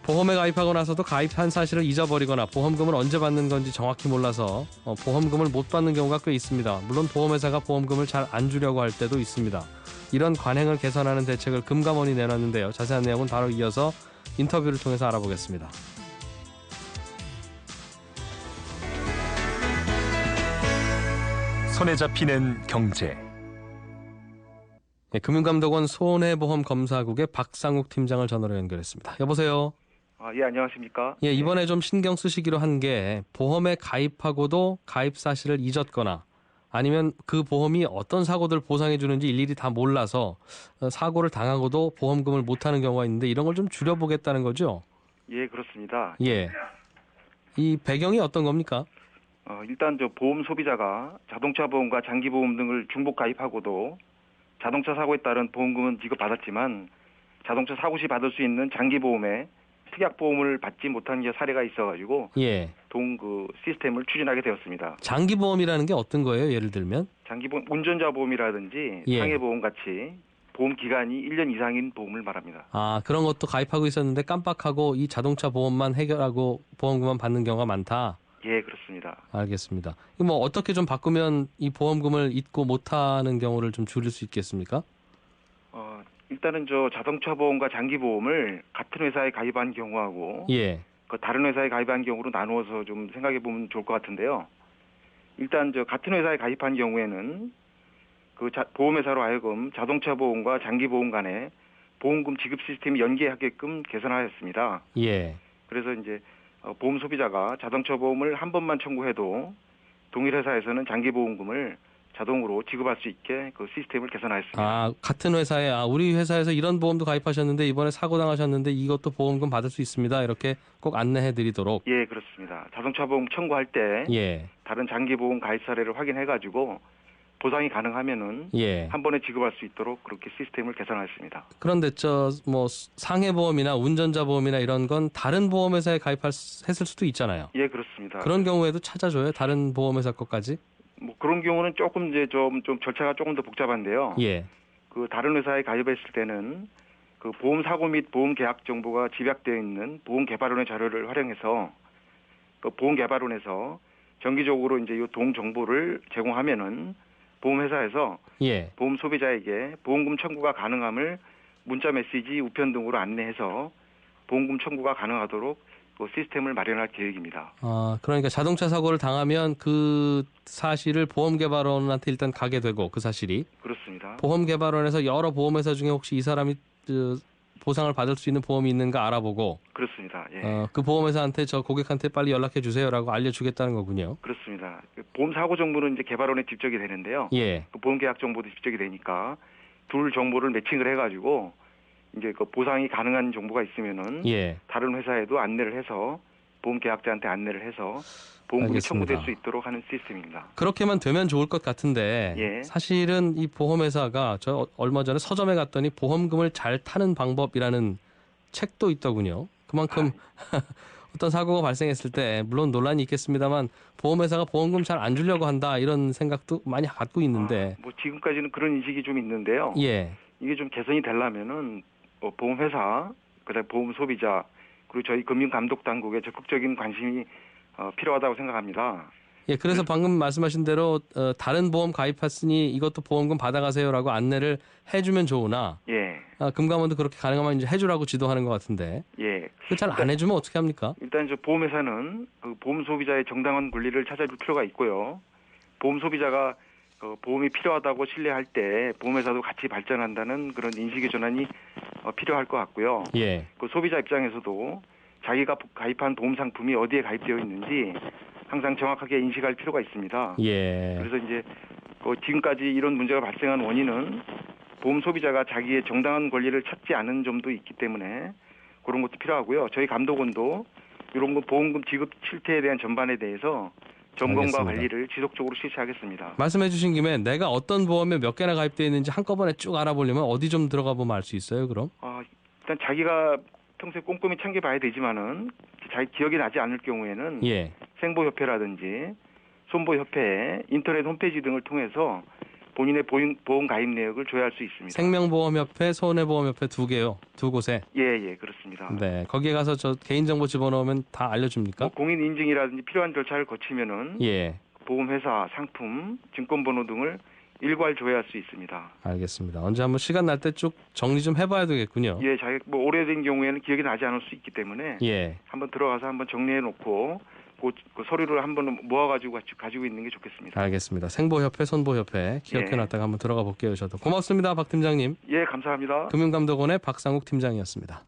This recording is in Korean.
보험에 가입하고 나서도 가입한 사실을 잊어버리거나 보험금을 언제 받는 건지 정확히 몰라서 보험금을 못 받는 경우가 꽤 있습니다. 물론 보험회사가 보험금을 잘 안 주려고 할 때도 있습니다. 이런 관행을 개선하는 대책을 금감원이 내놨는데요. 자세한 내용은 바로 이어서 인터뷰를 통해서 알아보겠습니다. 손에 잡히는 경제. 네, 금융감독원 손해보험검사국의 박상욱 팀장을 전화로 연결했습니다. 여보세요. 예, 안녕하십니까? 예, 이번에 좀 신경 쓰시기로 한 게 보험에 가입하고도 가입 사실을 잊었거나 아니면 그 보험이 어떤 사고들 보상해 주는지 일일이 다 몰라서 사고를 당하고도 보험금을 못 하는 경우가 있는데 이런 걸 좀 줄여보겠다는 거죠? 예, 그렇습니다. 예. 이 배경이 어떤 겁니까? 일단 보험 소비자가 자동차 보험과 장기 보험 등을 중복 가입하고도 자동차 사고에 따른 보험금은 지급받았지만 자동차 사고 시 받을 수 있는 장기 보험에 특약 보험을 받지 못한 사례가 있어가지고 예. 시스템을 추진하게 되었습니다. 장기 보험이라는 게 어떤 거예요? 예를 들면? 장기 보험, 운전자 보험이라든지 예. 상해 보험 같이 보험 기간이 1년 이상인 보험을 말합니다. 그런 것도 가입하고 있었는데 깜빡하고 이 자동차 보험만 해결하고 보험금만 받는 경우가 많다. 예, 그렇습니다. 알겠습니다. 뭐 어떻게 좀 바꾸면 이 보험금을 잊고 못하는 경우를 좀 줄일 수 있겠습니까? 일단은 자동차 보험과 장기 보험을 같은 회사에 가입한 경우하고 예. 다른 회사에 가입한 경우로 나누어서 좀 생각해 보면 좋을 것 같은데요. 일단 같은 회사에 가입한 경우에는 보험회사로 하여금 자동차 보험과 장기 보험 간에 보험금 지급 시스템이 연계하게끔 개선하였습니다. 예. 그래서 이제 보험 소비자가 자동차 보험을 한 번만 청구해도 동일 회사에서는 장기 보험금을 자동으로 지급할 수 있게 그 시스템을 개선하였습니다. 같은 회사에 우리 회사에서 이런 보험도 가입하셨는데 이번에 사고 당하셨는데 이것도 보험금 받을 수 있습니다. 이렇게 꼭 안내해드리도록. 예, 그렇습니다. 자동차 보험 청구할 때 예. 다른 장기 보험 가입 사례를 확인해가지고 보상이 가능하면은 예. 한 번에 지급할 수 있도록 그렇게 시스템을 개선하였습니다. 그런데 상해 보험이나 운전자 보험이나 이런 건 다른 보험회사에 가입했을 수도 있잖아요. 예, 그렇습니다. 그런 경우에도 찾아줘요. 다른 보험회사 것까지. 그런 경우는 조금 좀 절차가 조금 더 복잡한데요. 예. 다른 회사에 가입했을 때는 보험 사고 및 보험 계약 정보가 집약되어 있는 보험 개발원의 자료를 활용해서 보험 개발원에서 정기적으로 이제 이 동 정보를 제공하면은 보험회사에서 예. 보험 소비자에게 보험금 청구가 가능함을 문자 메시지, 우편 등으로 안내해서 보험금 청구가 가능하도록 시스템을 마련할 계획입니다. 그러니까 자동차 사고를 당하면 그 사실을 보험개발원한테 일단 가게 되고 그 사실이. 그렇습니다. 보험개발원에서 여러 보험회사 중에 혹시 이 사람이 보상을 받을 수 있는 보험이 있는가 알아보고. 그렇습니다. 예. 그 보험회사한테 저 고객한테 빨리 연락해 주세요라고 알려주겠다는 거군요. 그렇습니다. 보험 사고 정보는 이제 개발원에 집적이 되는데요. 예. 보험 계약 정보도 집적이 되니까 둘 정보를 매칭을 해가지고 이제 보상이 가능한 정보가 있으면은 예. 다른 회사에도 안내를 해서 보험 계약자한테 안내를 해서 보험금이 청구될 수 있도록 하는 시스템입니다. 그렇게만 되면 좋을 것 같은데 예. 사실은 이 보험회사가 저 얼마 전에 서점에 갔더니 보험금을 잘 타는 방법이라는 책도 있더군요. 그만큼 어떤 사고가 발생했을 때 물론 논란이 있겠습니다만 보험회사가 보험금 잘 안 주려고 한다 이런 생각도 많이 갖고 있는데. 지금까지는 그런 인식이 좀 있는데요. 예. 이게 좀 개선이 되려면은 보험회사, 그다음에 보험 소비자 그리고 저희 금융감독당국의 적극적인 관심이 필요하다고 생각합니다. 예, 그래서 방금 말씀하신 대로 다른 보험 가입했으니 이것도 보험금 받아가세요라고 안내를 해주면 좋으나, 예. 금감원도 그렇게 가능하면 이제 해주라고 지도하는 것 같은데, 예. 잘 안 해주면 어떻게 합니까? 일단 보험회사는 보험 소비자의 정당한 권리를 찾아줄 필요가 있고요. 보험 소비자가 보험이 필요하다고 신뢰할 때 보험회사도 같이 발전한다는 그런 인식의 전환이 필요할 것 같고요. 예. 소비자 입장에서도 자기가 가입한 보험 상품이 어디에 가입되어 있는지 항상 정확하게 인식할 필요가 있습니다. 예. 그래서 이제 지금까지 이런 문제가 발생한 원인은 보험 소비자가 자기의 정당한 권리를 찾지 않은 점도 있기 때문에 그런 것도 필요하고요. 저희 감독원도 이런 보험금 지급 실태에 대한 전반에 대해서 점검과 알겠습니다. 관리를 지속적으로 실시하겠습니다. 말씀해 주신 김에 내가 어떤 보험에 몇 개나 가입되어 있는지 한꺼번에 쭉 알아보려면 어디 좀 들어가 보면 알 수 있어요, 그럼? 일단 자기가 평소에 꼼꼼히 챙겨봐야 되지만은 자기 기억이 나지 않을 경우에는 예. 생보협회라든지 손보협회 인터넷 홈페이지 등을 통해서 본인의 보험 가입 내역을 조회할 수 있습니다. 생명보험협회, 손해보험협회 두 개요. 두 곳에. 예, 그렇습니다. 네, 거기에 가서 저 개인정보 집어넣으면 다 알려줍니까? 뭐 공인 인증이라든지 필요한 절차를 거치면은 예, 보험회사, 상품, 증권번호 등을 일괄 조회할 수 있습니다. 알겠습니다. 언제 한번 시간 날 때 쭉 정리 좀 해봐야 되겠군요. 예, 자기 뭐 오래된 경우에는 기억이 나지 않을 수 있기 때문에 예, 한번 들어가서 한번 정리해 놓고 그 서류를 한번 모아가지고 가지고 있는 게 좋겠습니다. 알겠습니다. 생보협회, 손보협회 기억해놨다가 한번 들어가 볼게요. 저도 고맙습니다, 박 팀장님. 예, 감사합니다. 금융감독원의 박상욱 팀장이었습니다.